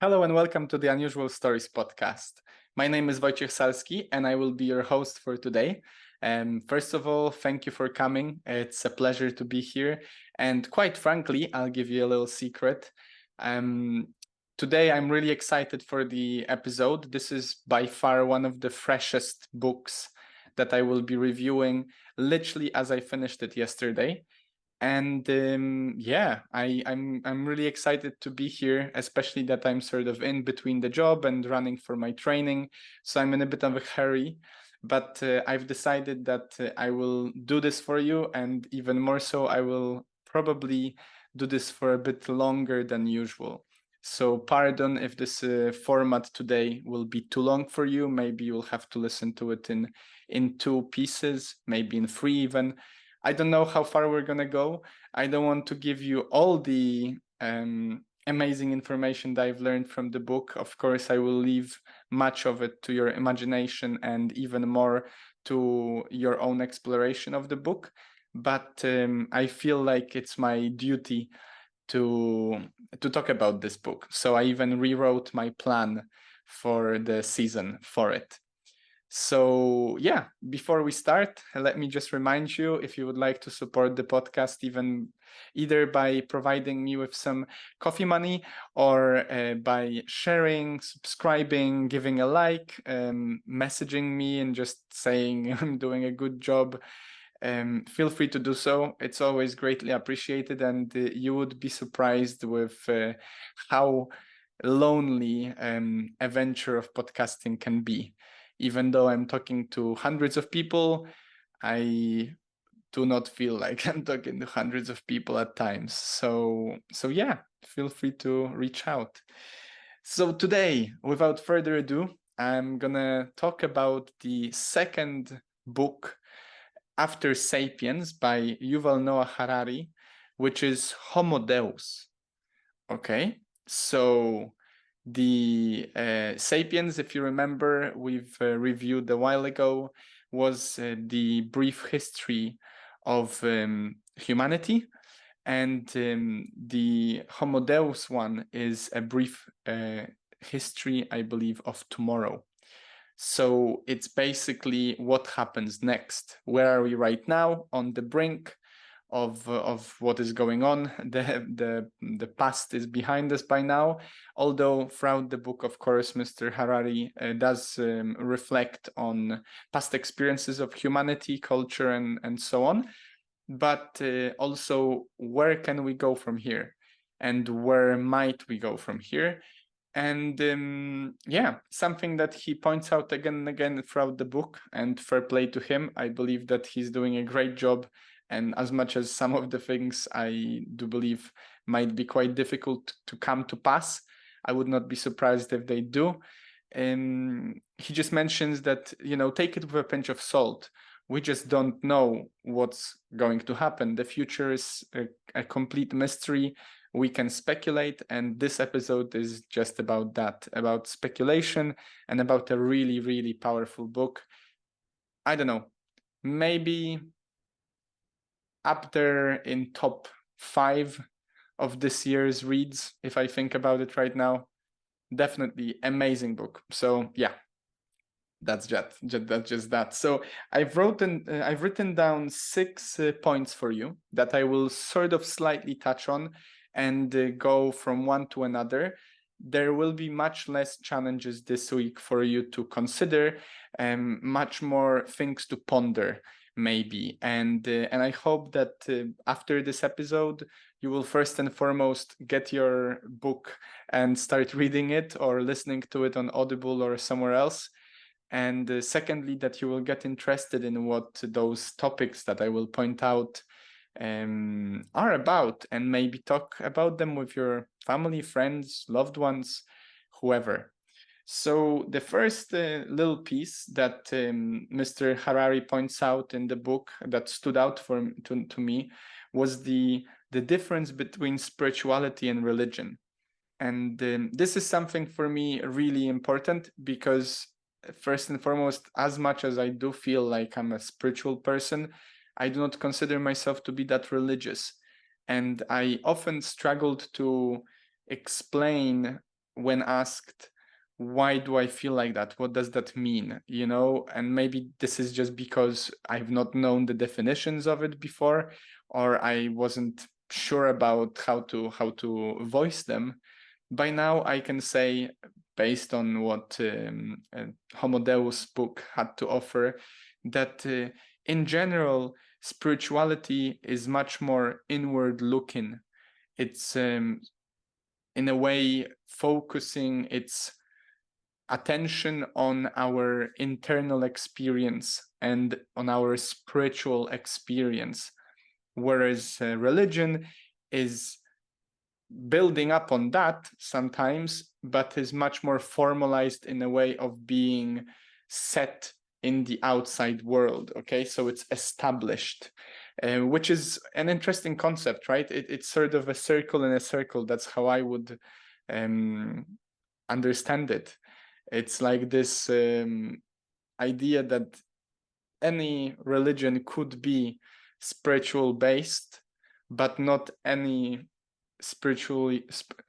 Hello and welcome to the Unusual Stories podcast. My name is Wojciech Salski and I will be your host for today. First of all, thank you for coming. It's a pleasure to be here. And quite frankly, I'll give you a little secret. Um, Today, I'm really excited for the episode. This is by far one of the freshest books that I will be reviewing literally as I finished it yesterday. And I'm really excited to be here, especially that I'm sort of in between the job and running for my training, so I'm in a bit of a hurry. But I've decided that I will do this for you, and even more so, I will probably do this for a bit longer than usual. So pardon if this format today will be too long for you. Maybe you'll have to listen to it in two pieces, maybe in three even. I don't know how far we're gonna go. I don't want to give you all the amazing information that I've learned from the book. Of course, I will leave much of it to your imagination and even more to your own exploration of the book. But I feel like it's my duty to talk about this book. So I even rewrote my plan for the season for it. So yeah, before we start, let me just remind you, if you would like to support the podcast, even either by providing me with some coffee money or by sharing, subscribing, giving a like, messaging me and just saying I'm doing a good job, feel free to do so. It's always greatly appreciated, and you would be surprised with how lonely a venture of podcasting can be. Even though I'm talking to hundreds of people, I do not feel like I'm talking to hundreds of people at times. So yeah, feel free to reach out. So today, without further ado, I'm gonna talk about the second book after Sapiens by Yuval Noah Harari, which is Homo Deus. Okay, so the Sapiens, if you remember, we've reviewed a while ago, was the brief history of humanity, and the Homo Deus one is a brief history, I believe, of tomorrow. So it's basically what happens next. Where are we right now? On the brink of what is going on. The past is behind us by now. Although throughout the book, of course, Mr. Harari does reflect on past experiences of humanity, culture, and so on. But also, where can we go from here? And where might we go from here? And something that he points out again and again throughout the book, and fair play to him, I believe that he's doing a great job. And as much as some of the things I do believe might be quite difficult to come to pass, I would not be surprised if they do. He just mentions that, take it with a pinch of salt. We just don't know what's going to happen. The future is a complete mystery. We can speculate, and this episode is just about that, about speculation and about a really, really powerful book. I don't know, maybe up there in top 5 of this year's reads, if I think about it right now. Definitely amazing book. So yeah, that's just that. So I've written down 6 points for you that I will sort of slightly touch on and go from one to another. There will be much less challenges this week for you to consider, and much more things to ponder, maybe. And I hope that after this episode, you will first and foremost get your book and start reading it or listening to it on Audible or somewhere else. And secondly, that you will get interested in what those topics that I will point out are about, and maybe talk about them with your family, friends, loved ones, whoever. So the first little piece that Mr. Harari points out in the book that stood out to me was the difference between spirituality and religion. And this is something for me really important, because first and foremost, as much as I do feel like I'm a spiritual person, I do not consider myself to be that religious. And I often struggled to explain when asked, why do I feel like that? What does that mean? You know, and maybe this is just because I've not known the definitions of it before, or I wasn't sure about how to voice them. By now, I can say, based on what Homo Deus book had to offer, that in general, spirituality is much more inward looking. It's in a way focusing its attention on our internal experience and on our spiritual experience, whereas religion is building up on that sometimes, but is much more formalized in a way of being set in the outside world. Okay, so it's established, which is an interesting concept, right? It's sort of a circle in a circle. That's how I would understand it. It's like this idea that any religion could be spiritual based, but not any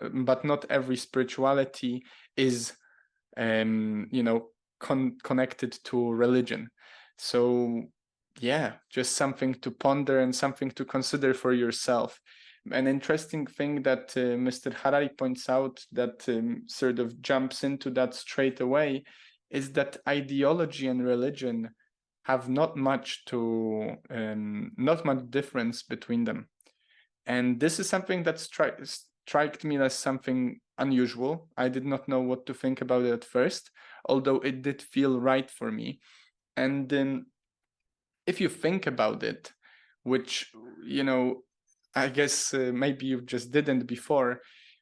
but not every spirituality is connected to religion. So yeah, just something to ponder and something to consider for yourself. An interesting thing that Mr. Harari points out that sort of jumps into that straight away is that ideology and religion have not much difference between them. And this is something that struck me as something unusual. I did not know what to think about it at first, although it did feel right for me. And if you think about it, which, I guess maybe you just didn't before,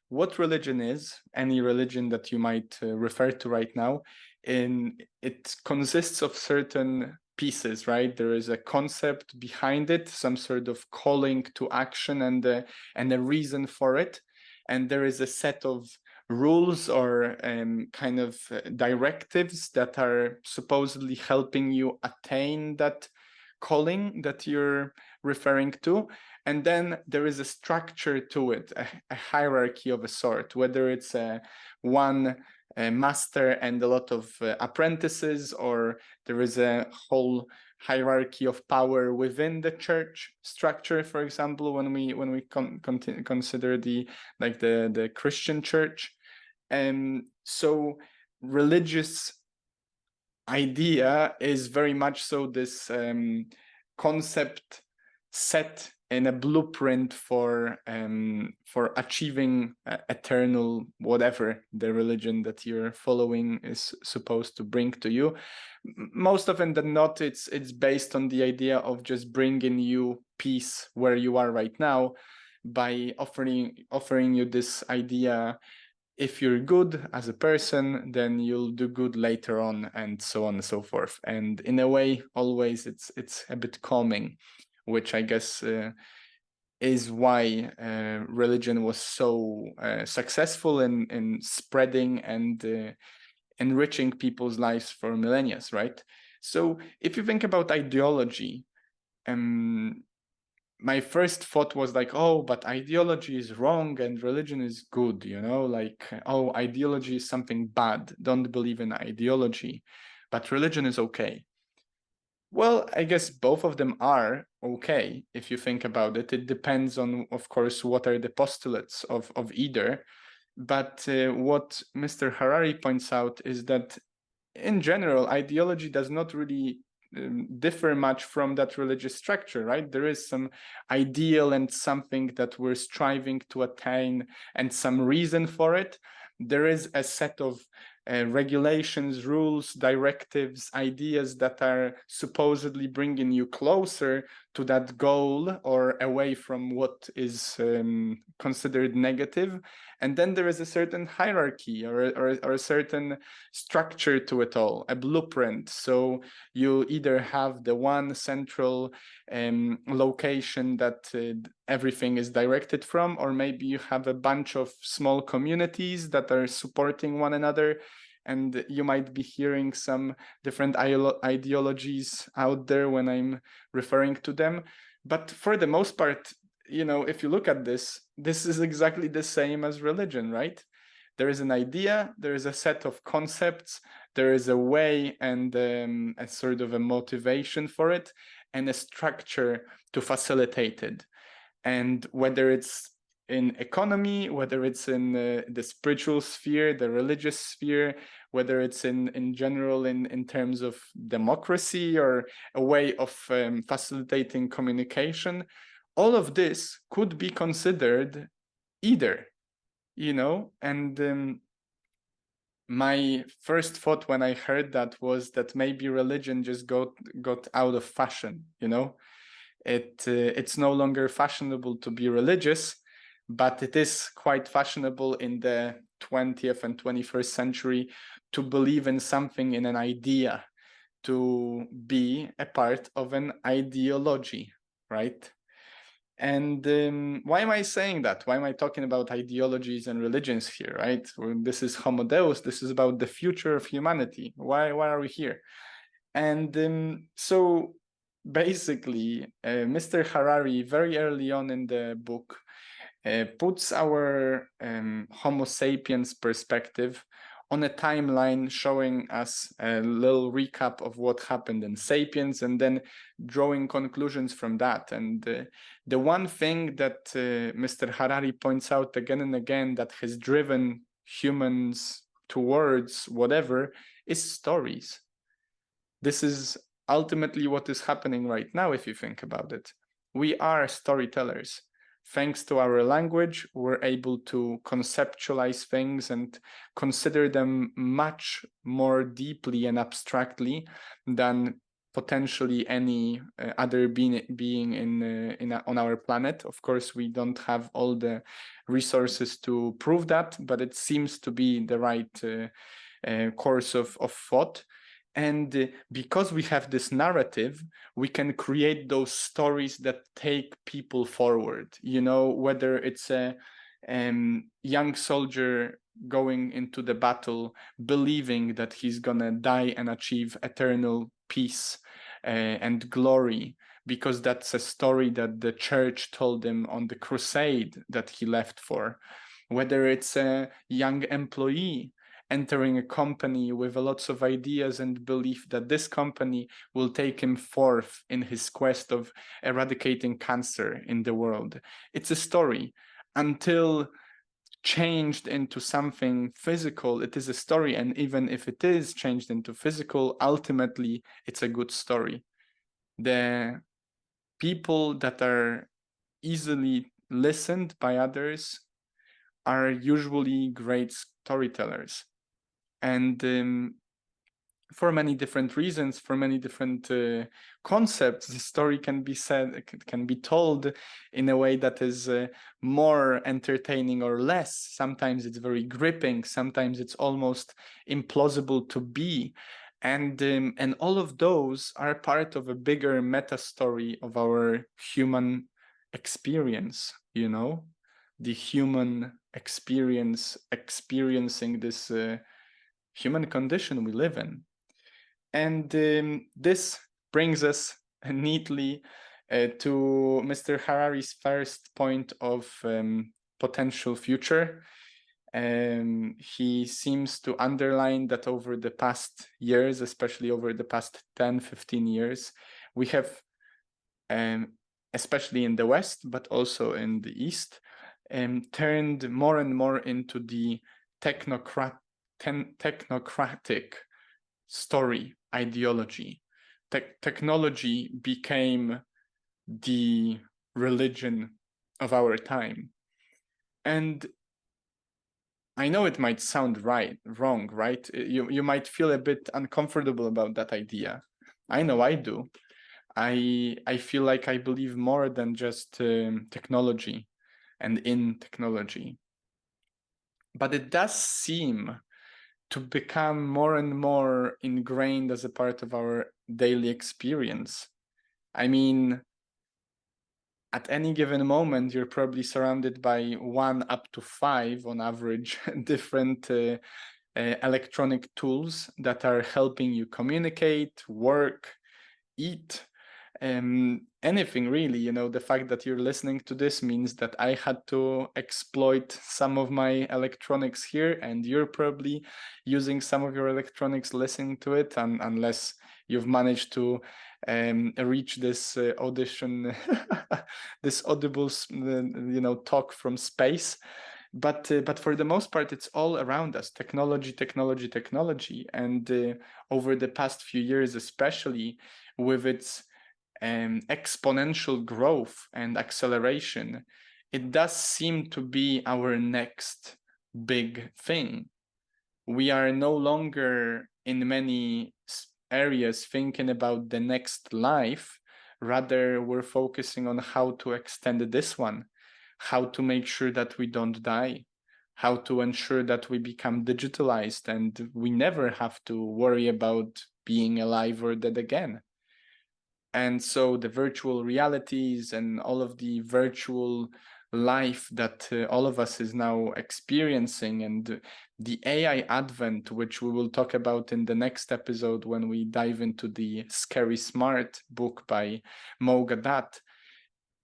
what religion is, any religion that you might refer to right now, it consists of certain pieces, right? There is a concept behind it, some sort of calling to action and a reason for it. And there is a set of rules or kind of directives that are supposedly helping you attain that calling that you're referring to. And then there is a structure to it, a hierarchy of a sort, whether it's one master and a lot of apprentices, or there is a whole hierarchy of power within the church structure. For example, when we consider the Christian church, and so religious idea is very much so this concept set in a blueprint for achieving eternal whatever the religion that you're following is supposed to bring to you. Most often than not, it's based on the idea of just bringing you peace where you are right now by offering you this idea. If you're good as a person, then you'll do good later on, and so on and so forth. And in a way, always it's a bit calming, which I guess is why religion was so successful in spreading and enriching people's lives for millennia, right? So if you think about ideology, my first thought was like, oh, but ideology is wrong and religion is good, like, oh, ideology is something bad. Don't believe in ideology, but religion is okay. Well, I guess both of them are okay if you think about it. It depends on, of course, what are the postulates of either. But what Mr. Harari points out is that in general, ideology does not really differ much from that religious structure, right? There is some ideal and something that we're striving to attain and some reason for it. There is a set of regulations, rules, directives, ideas that are supposedly bringing you closer to that goal or away from what is considered negative. And then there is a certain hierarchy or a certain structure to it all, a blueprint. So you either have the one central location that everything is directed from, or maybe you have a bunch of small communities that are supporting one another. And you might be hearing some different ideologies out there when I'm referring to them. But for the most part, if you look at this is exactly the same as religion, right? There is an idea, there is a set of concepts, there is a way and a sort of a motivation for it, and a structure to facilitate it. And whether it's in economy, whether it's in the spiritual sphere, the religious sphere, whether it's in general in terms of democracy or a way of facilitating communication, all of this could be considered either, you know. And my first thought when I heard that was that maybe religion just got out of fashion, you know. It's no longer fashionable to be religious, but it is quite fashionable in the 20th and 21st century to believe in something, in an idea, to be a part of an ideology, right? And why am I saying that? Why am I talking about ideologies and religions here, right? This is Homo Deus. This is about the future of humanity. Why are we here? And so basically, Mr. Harari, very early on in the book, puts our Homo sapiens perspective on a timeline, showing us a little recap of what happened in Sapiens, and then drawing conclusions from that. And the one thing that Mr. Harari points out again and again that has driven humans towards whatever is stories. This is ultimately what is happening right now, if you think about it. We are storytellers. Thanks to our language, we're able to conceptualize things and consider them much more deeply and abstractly than potentially any other being on our planet. Of course, we don't have all the resources to prove that, but it seems to be the right course of thought. And because we have this narrative, we can create those stories that take people forward, you know, whether it's a young soldier going into the battle believing that he's gonna die and achieve eternal peace and glory, because that's a story that the church told him on the crusade that he left for. Whether it's a young employee entering a company with lots of ideas and belief that this company will take him forth in his quest of eradicating cancer in the world. It's a story. Until changed into something physical, it is a story. And even if it is changed into physical, ultimately, it's a good story. The people that are easily listened by others are usually great storytellers. And for many different reasons, for many different concepts, the story can be said, can be told in a way that is more entertaining or less. Sometimes it's very gripping. Sometimes it's almost implausible to be. And all of those are part of a bigger meta story of our human experience, you know, the human experience, experiencing this human condition we live in. And this brings us neatly to Mr. Harari's first point of potential future. He seems to underline that over the past years, especially over the past 10, 15 years, we have, especially in the West, but also in the East, turned more and more into the technocratic story ideology. Technology became the religion of our time. And I know it might sound wrong, right? You might feel a bit uncomfortable about that idea. I know I do. I feel like I believe more than just technology and in technology. But it does seem to become more and more ingrained as a part of our daily experience. I mean, at any given moment, you're probably surrounded by 1 up to 5 on average different electronic tools that are helping you communicate, work, eat, anything really. You know, the fact that you're listening to this means that I had to exploit some of my electronics here, and you're probably using some of your electronics listening to it, unless you've managed to reach this audition, this audible, talk from space. But for the most part, it's all around us: technology, technology, technology. And over the past few years, especially with its exponential growth and acceleration, it does seem to be our next big thing. We are no longer in many areas thinking about the next life. Rather, we're focusing on how to extend this one, how to make sure that we don't die, how to ensure that we become digitalized and we never have to worry about being alive or dead again. And so the virtual realities and all of the virtual life that all of us is now experiencing, and the AI advent, which we will talk about in the next episode when we dive into the Scary Smart book by Mo Gadat,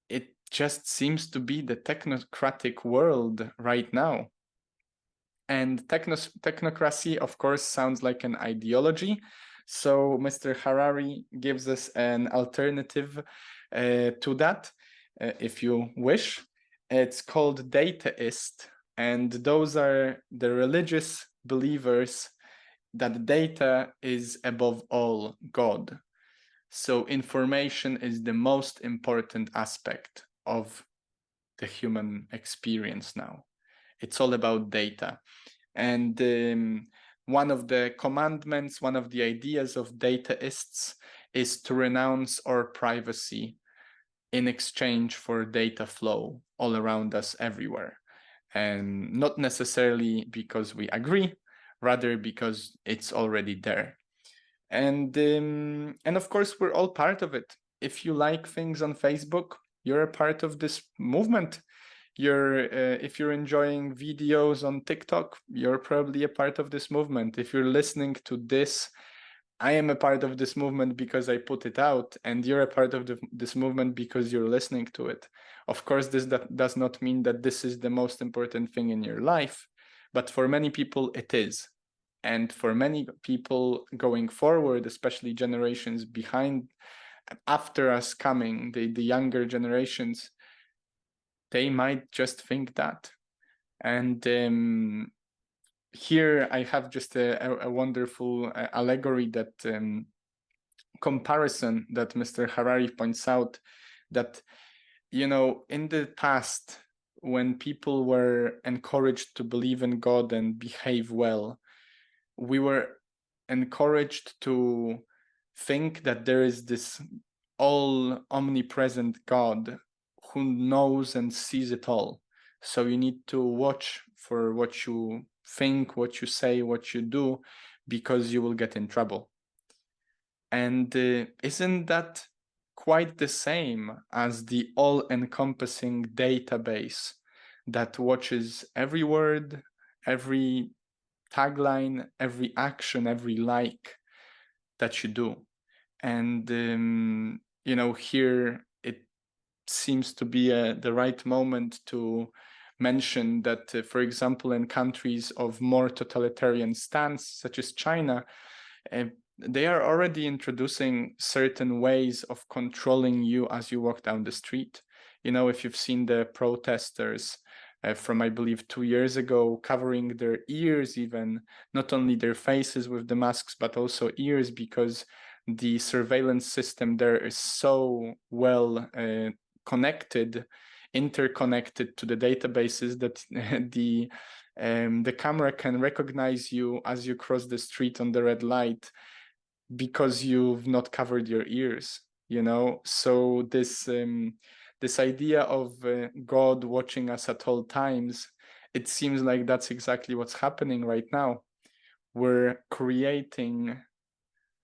it just seems to be the technocratic world right now. And technocracy, of course, sounds like an ideology. So Mr. Harari gives us an alternative to that, if you wish. It's called dataist, and those are the religious believers that data is above all God. So information is the most important aspect of the human experience now. It's all about data. And one of the commandments, one of the ideas of dataists is to renounce our privacy in exchange for data flow all around us everywhere. And not necessarily because we agree, rather because it's already there. And of course, we're all part of it. If you like things on Facebook, you're a part of this movement. If you're enjoying videos on TikTok, you're probably a part of this movement. If you're listening to this, I am a part of this movement because I put it out, and you're a part of this movement because you're listening to it. Of course, that does not mean that this is the most important thing in your life, but for many people it is. And for many people going forward, especially generations after us coming, the younger generations, they might just think that. And here I have just a wonderful allegory, that comparison that Mr. Harari points out, that, in the past, when people were encouraged to believe in God and behave well, we were encouraged to think that there is this all omnipresent God who knows and sees it all. So you need to watch for what you think, what you say, what you do, because you will get in trouble. And isn't that quite the same as the all-encompassing database that watches every word, every tagline, every action, every like that you do? And here it seems to be the right moment to mention that, for example, in countries of more totalitarian stance, such as China, they are already introducing certain ways of controlling you as you walk down the street. If you've seen the protesters from, I believe, 2 years ago, covering their ears, even not only their faces with the masks, but also ears, because the surveillance system there is so well interconnected to the databases that the camera can recognize you as you cross the street on the red light, because you've not covered your ears. So this idea of God watching us at all times, it seems like that's exactly what's happening right now. We're creating,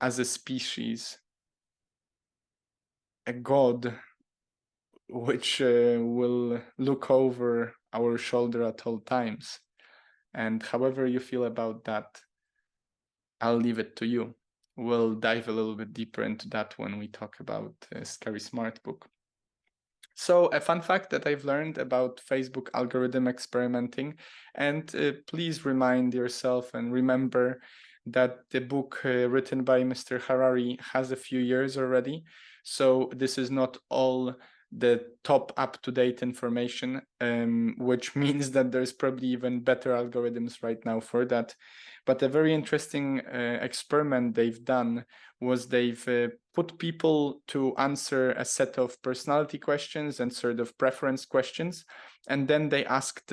as a species, a God which will look over our shoulder at all times. And however you feel about that, I'll leave it to you. we'll dive a little bit deeper into that when we talk about Scary Smart book. So a fun fact that I've learned about Facebook algorithm experimenting, and please remind yourself and remember that the book written by Mr. Harari has a few years already. So this is not all the top up-to-date information, which means that there's probably even better algorithms right now for that. But a very interesting experiment they've done was they've put people to answer a set of personality questions and sort of preference questions. And then they asked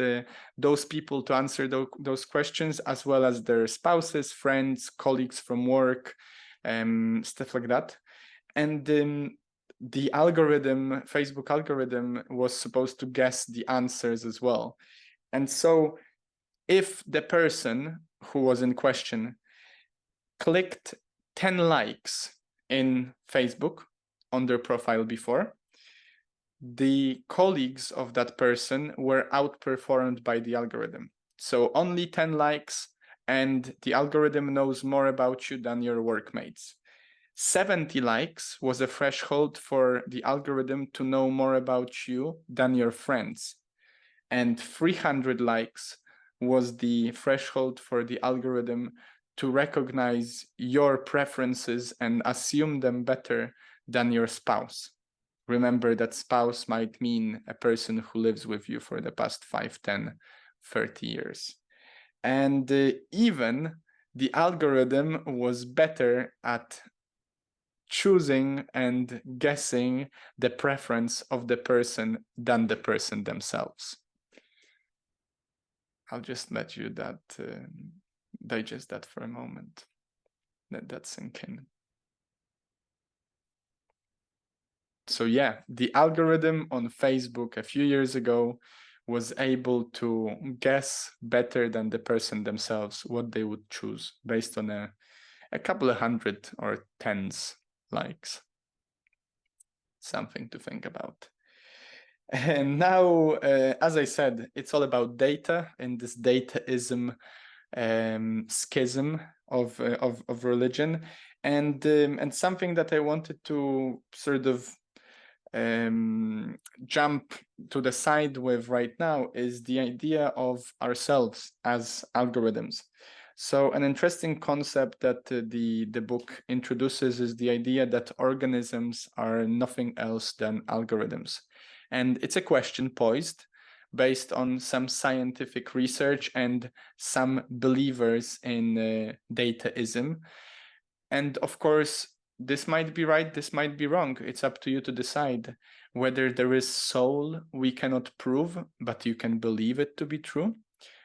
those people to answer those questions, as well as their spouses, friends, colleagues from work, stuff like that. And the algorithm, Facebook algorithm, was supposed to guess the answers as well. And so if the person who was in question clicked 10 likes in Facebook on their profile before, the colleagues of that person were outperformed by the algorithm. So only 10 likes, and the algorithm knows more about you than your workmates. 70 likes was a threshold for the algorithm to know more about you than your friends. And 300 likes was the threshold for the algorithm to recognize your preferences and assume them better than your spouse. Remember that spouse might mean a person who lives with you for the past 5, 10, 30 years. And even the algorithm was better at choosing and guessing the preference of the person than the person themselves. I'll just let you digest that for a moment. Let that sink in. So yeah, the algorithm on Facebook a few years ago was able to guess better than the person themselves what they would choose based on a couple of hundred or tens likes. Something to think about. And now, as I said, it's all about data and this dataism schism of religion, and something that I wanted to sort of jump to the side with right now is the idea of ourselves as algorithms. So an interesting concept that the book introduces is the idea that organisms are nothing else than algorithms. And it's a question posed based on some scientific research and some believers in dataism. And of course, this might be right, this might be wrong. It's up to you to decide. Whether there is soul, we cannot prove, but you can believe it to be true.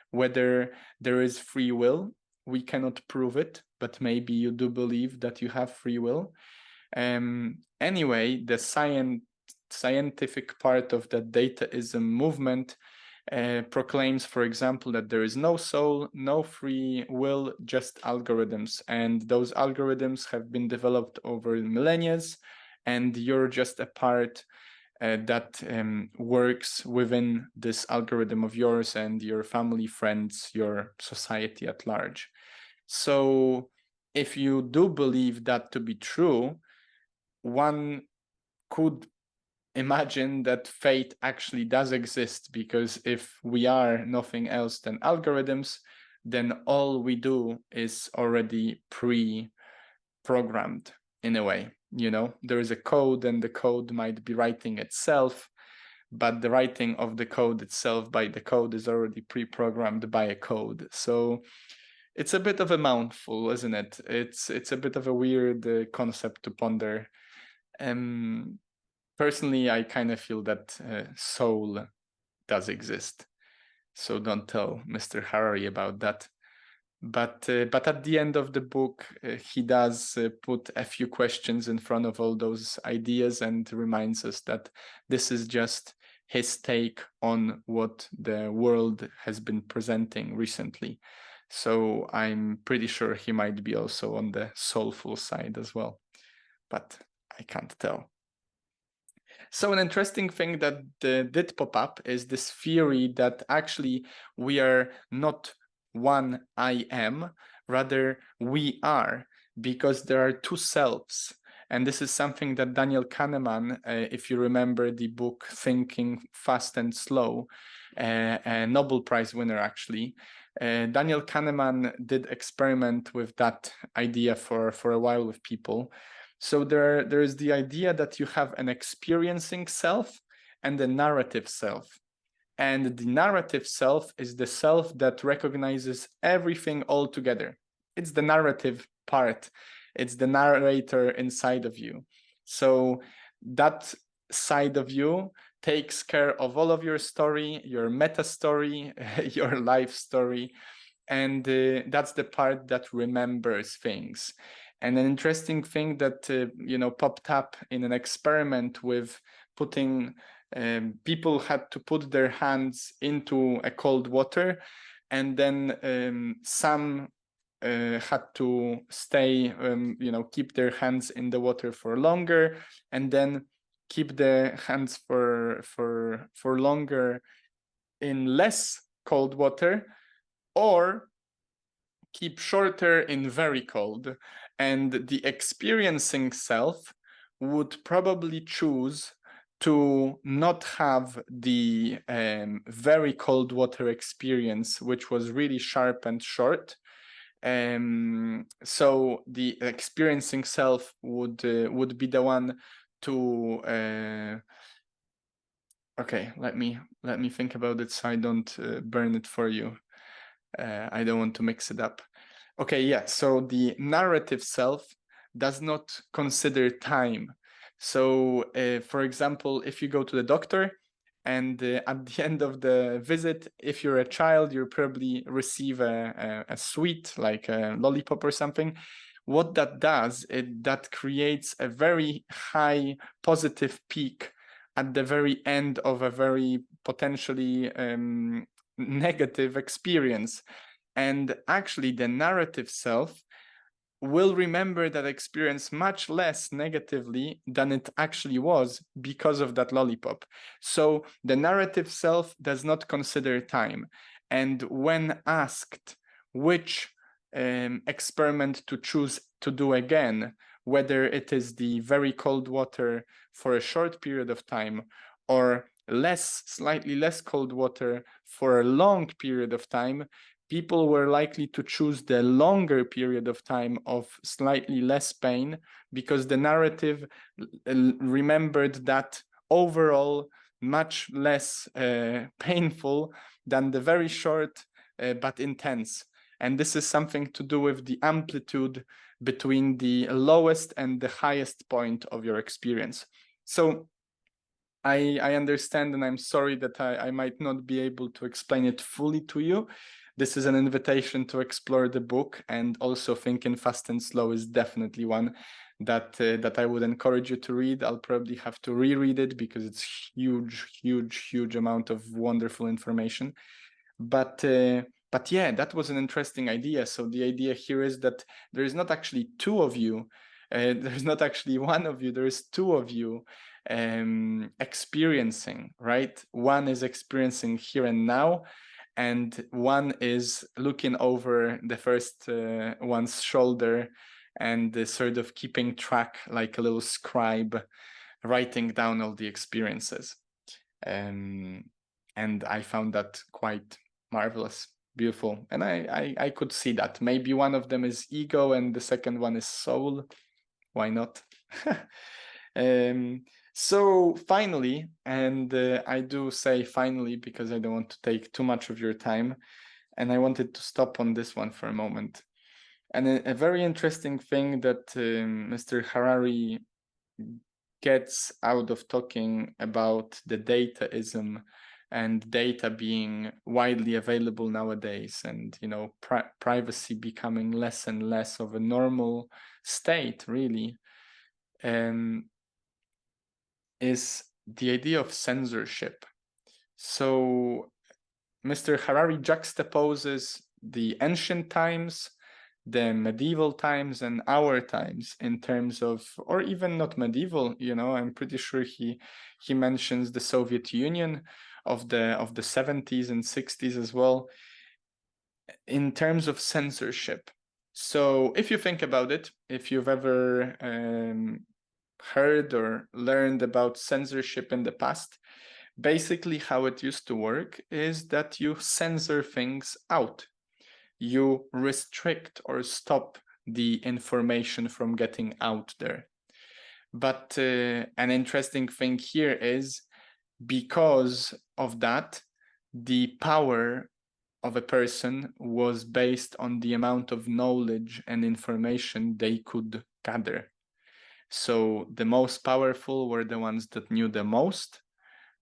Whether there is free will, we cannot prove it, but maybe you do believe that you have free will. Anyway, the scientific part of the dataism movement proclaims, for example, that there is no soul, no free will, just algorithms. And those algorithms have been developed over millennia, and you're just a part that works within this algorithm of yours and your family, friends, your society at large. So if you do believe that to be true, one could imagine that fate actually does exist, because if we are nothing else than algorithms, then all we do is already pre-programmed in a way. You know, there is a code and the code might be writing itself, but the writing of the code itself by the code is already pre-programmed by a code. So it's a bit of a mouthful, isn't it? It's a bit of a weird concept to ponder. Personally, I kind of feel that soul does exist. So don't tell Mr. Harari about that. But at the end of the book, he does put a few questions in front of all those ideas and reminds us that this is just his take on what the world has been presenting recently. So I'm pretty sure he might be also on the soulful side as well, but I can't tell. So an interesting thing that did pop up is this theory that actually we are not one I am, rather we are because there are two selves. And this is something that Daniel Kahneman, if you remember the book Thinking Fast and Slow, a Nobel Prize winner actually, Daniel Kahneman did experiment with that idea for a while with people. So there is the idea that you have an experiencing self and a narrative self. And the narrative self is the self that recognizes everything all together. It's the narrative part. It's the narrator inside of you. So that side of you takes care of all of your story, your meta story, your life story. And that's the part that remembers things. And an interesting thing that popped up in an experiment with putting people had to put their hands into a cold water, and then some had to stay, keep their hands in the water for longer, and then keep the hands for longer in less cold water, or keep shorter in very cold. And the experiencing self would probably choose to not have the very cold water experience, which was really sharp and short. So the experiencing self would be the one to okay, let me think about it so I don't burn it for you. I don't want to mix it up. Okay, yeah, so the narrative self does not consider time. So, for example, if you go to the doctor and at the end of the visit, if you're a child, you probably receive a sweet, like a lollipop or something. What that does, that creates a very high positive peak at the very end of a very potentially negative experience. And actually, the narrative self will remember that experience much less negatively than it actually was because of that lollipop. So the narrative self does not consider time. And when asked which experiment to choose to do again, whether it is the very cold water for a short period of time or slightly less cold water for a long period of time, people were likely to choose the longer period of time of slightly less pain, because the narrative remembered that overall much less painful than the very short but intense. And this is something to do with the amplitude between the lowest and the highest point of your experience. So I understand, and I'm sorry that I might not be able to explain it fully to you. This is an invitation to explore the book, and also Thinking Fast and Slow is definitely one that I would encourage you to read. I'll probably have to reread it because it's huge amount of wonderful information. But yeah, that was an interesting idea. So the idea here is that there is not actually two of you. There's not actually one of you. There is two of you experiencing, right? One is experiencing here and now, and one is looking over the first one's shoulder and sort of keeping track like a little scribe, writing down all the experiences. And I found that quite marvelous, beautiful. And I could see that. Maybe one of them is ego and the second one is soul. Why not? So finally, and I do say finally because I don't want to take too much of your time, and I wanted to stop on this one for a moment. And a very interesting thing that Mr. Harari gets out of talking about the dataism and data being widely available nowadays, and privacy becoming less and less of a normal state, really, is the idea of censorship. So Mr. Harari juxtaposes the ancient times, the medieval times, and our times in terms of, or even not medieval, I'm pretty sure he mentions the Soviet Union of the 70s and 60s as well, in terms of censorship. So if you think about it, if you've ever heard or learned about censorship in the past, basically how it used to work is that you censor things out. You restrict or stop the information from getting out there. But an interesting thing here is, because of that, the power of a person was based on the amount of knowledge and information they could gather. So the most powerful were the ones that knew the most,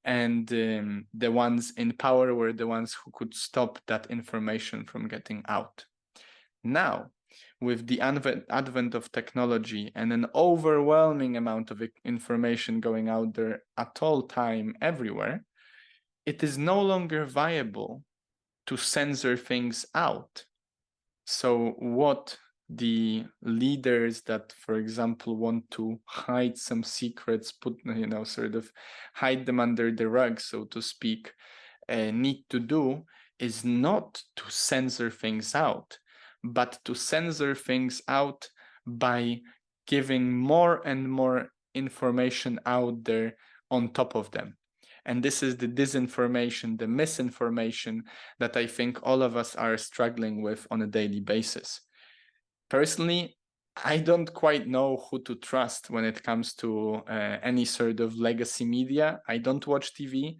and the ones in power were the ones who could stop that information from getting out. Now, with the advent of technology and an overwhelming amount of information going out there at all time, everywhere, it is no longer viable to censor things out. So what the leaders that, for example, want to hide some secrets, sort of hide them under the rug, so to speak, need to do is not to censor things out, but to censor things out by giving more and more information out there on top of them. And this is the disinformation, the misinformation that I think all of us are struggling with on a daily basis. Personally, I don't quite know who to trust when it comes to any sort of legacy media. I don't watch TV.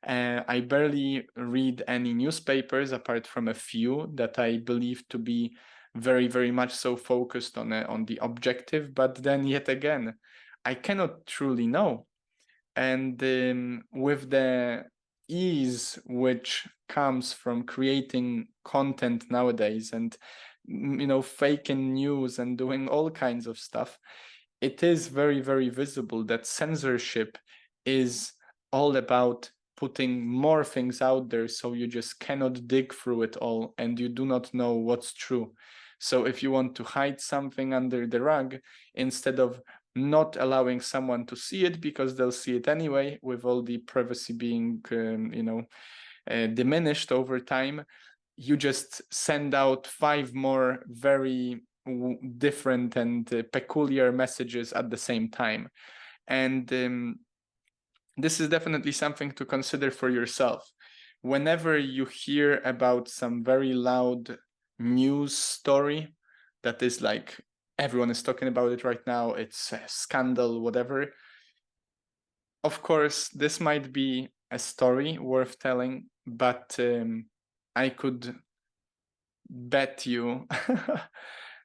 I barely read any newspapers apart from a few that I believe to be very, very much so focused on the objective. But then yet again, I cannot truly know. And with the ease which comes from creating content nowadays, and faking news and doing all kinds of stuff, it is very, very visible that censorship is all about putting more things out there, so you just cannot dig through it all and you do not know what's true. So if you want to hide something under the rug, instead of not allowing someone to see it because they'll see it anyway, with all the privacy being diminished over time, you just send out 5 more very different and peculiar messages at the same time. And this is definitely something to consider for yourself. Whenever you hear about some very loud news story that is like, everyone is talking about it right now, it's a scandal, whatever. Of course, this might be a story worth telling, but I could bet you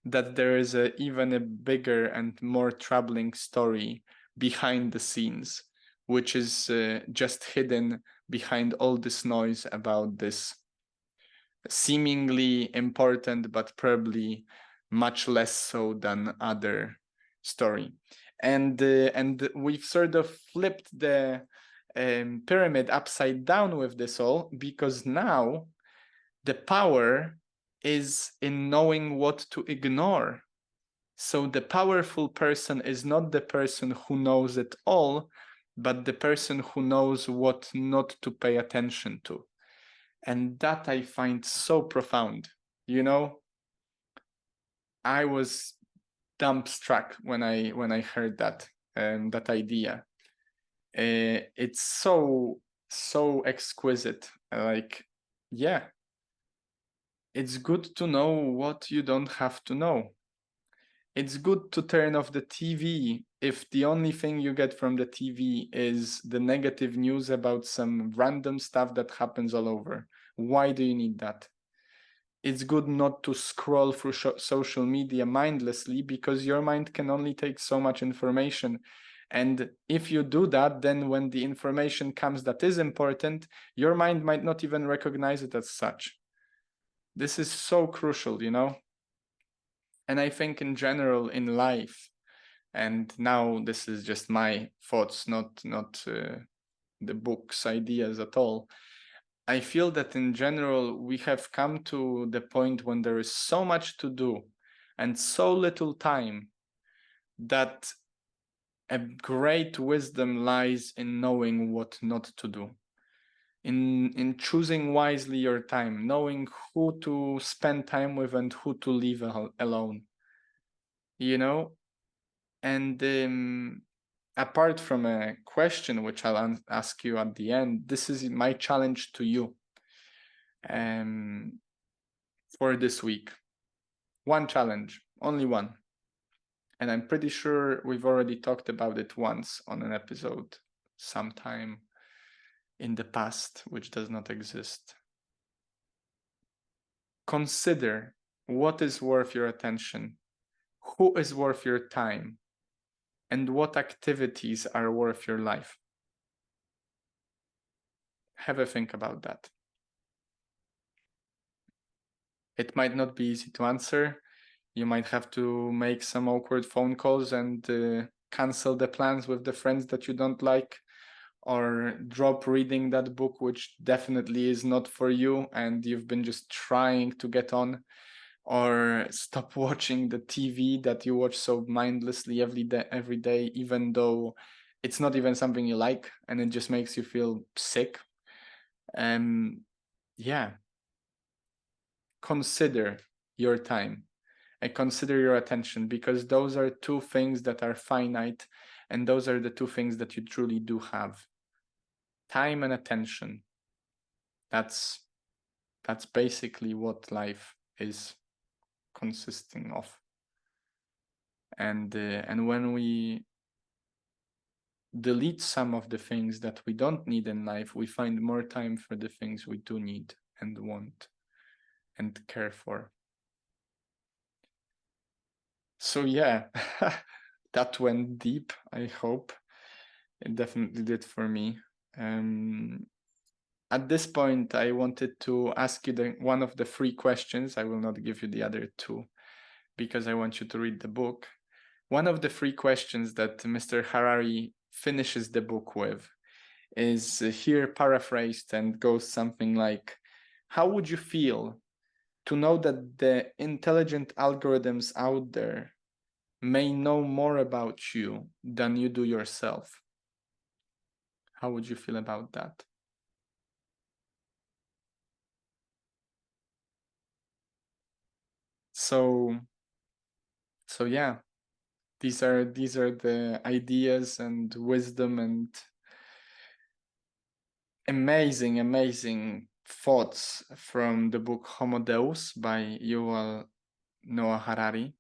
that there is even a bigger and more troubling story behind the scenes, which is just hidden behind all this noise about this seemingly important, but probably much less so than other story. And we've sort of flipped the pyramid upside down with this all, because now the power is in knowing what to ignore. So the powerful person is not the person who knows it all, but the person who knows what not to pay attention to. And that I find so profound. I was dumbstruck when I heard that idea. It's so exquisite. Like, yeah, it's good to know what you don't have to know. It's good to turn off the TV if the only thing you get from the TV is the negative news about some random stuff that happens all over. Why do you need that? It's good not to scroll through social media mindlessly, because your mind can only take so much information. And if you do that, then when the information comes that is important, your mind might not even recognize it as such. This is so crucial, And I think in general in life, and now this is just my thoughts, not the book's ideas at all. I feel that in general, we have come to the point when there is so much to do and so little time, that a great wisdom lies in knowing what not to do. in choosing wisely your time, knowing who to spend time with and who to leave alone, you know. And apart from a question which I'll ask you at the end, this is my challenge to you for this week. One challenge, only one. And I'm pretty sure we've already talked about it once on an episode sometime in the past, which does not exist. Consider what is worth your attention, who is worth your time, and what activities are worth your life. Have a think about that. It might not be easy to answer. You might have to make some awkward phone calls and cancel the plans with the friends that you don't like, or drop reading that book, which definitely is not for you and you've been just trying to get on, or stop watching the TV that you watch so mindlessly every day, even though it's not even something you like and it just makes you feel sick. Yeah, consider your time and consider your attention, because those are two things that are finite, and those are the two things that you truly do have: time and attention. That's basically what life is consisting of. And when we delete some of the things that we don't need in life, we find more time for the things we do need and want and care for. So yeah, that went deep, I hope. It definitely did for me. At this point, I wanted to ask you one of the 3 questions. I will not give you the other 2 because I want you to read the book. One of the 3 questions that Mr. Harari finishes the book with is here paraphrased and goes something like, how would you feel to know that the intelligent algorithms out there may know more about you than you do yourself? How would you feel about that? So yeah, these are the ideas and wisdom and amazing thoughts from the book Homo Deus by Yuval Noah Harari.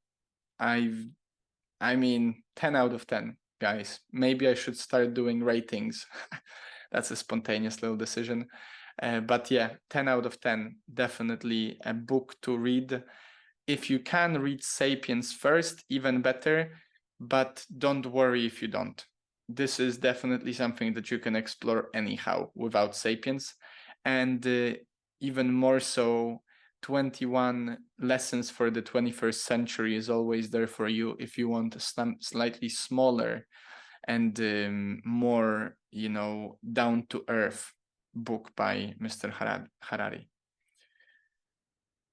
I mean, 10 out of 10, guys. Maybe I should start doing ratings. That's a spontaneous little decision. But yeah, 10 out of 10, definitely a book to read. If you can read Sapiens first, even better, but don't worry if you don't. This is definitely something that you can explore anyhow without Sapiens. And even more so, 21 Lessons for the 21st Century is always there for you if you want a slightly smaller and more, down to earth book by Mr. Harari.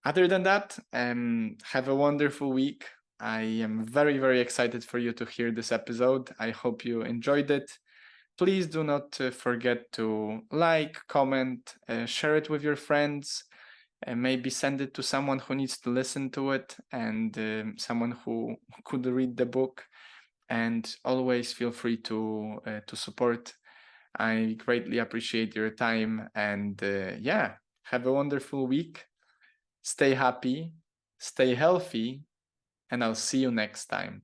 Other than that, have a wonderful week. I am very, very excited for you to hear this episode. I hope you enjoyed it. Please do not forget to like, comment, share it with your friends, and maybe send it to someone who needs to listen to it, and someone who could read the book. And always feel free to support. I greatly appreciate your time, and yeah, have a wonderful week. Stay happy, stay healthy, and I'll see you next time.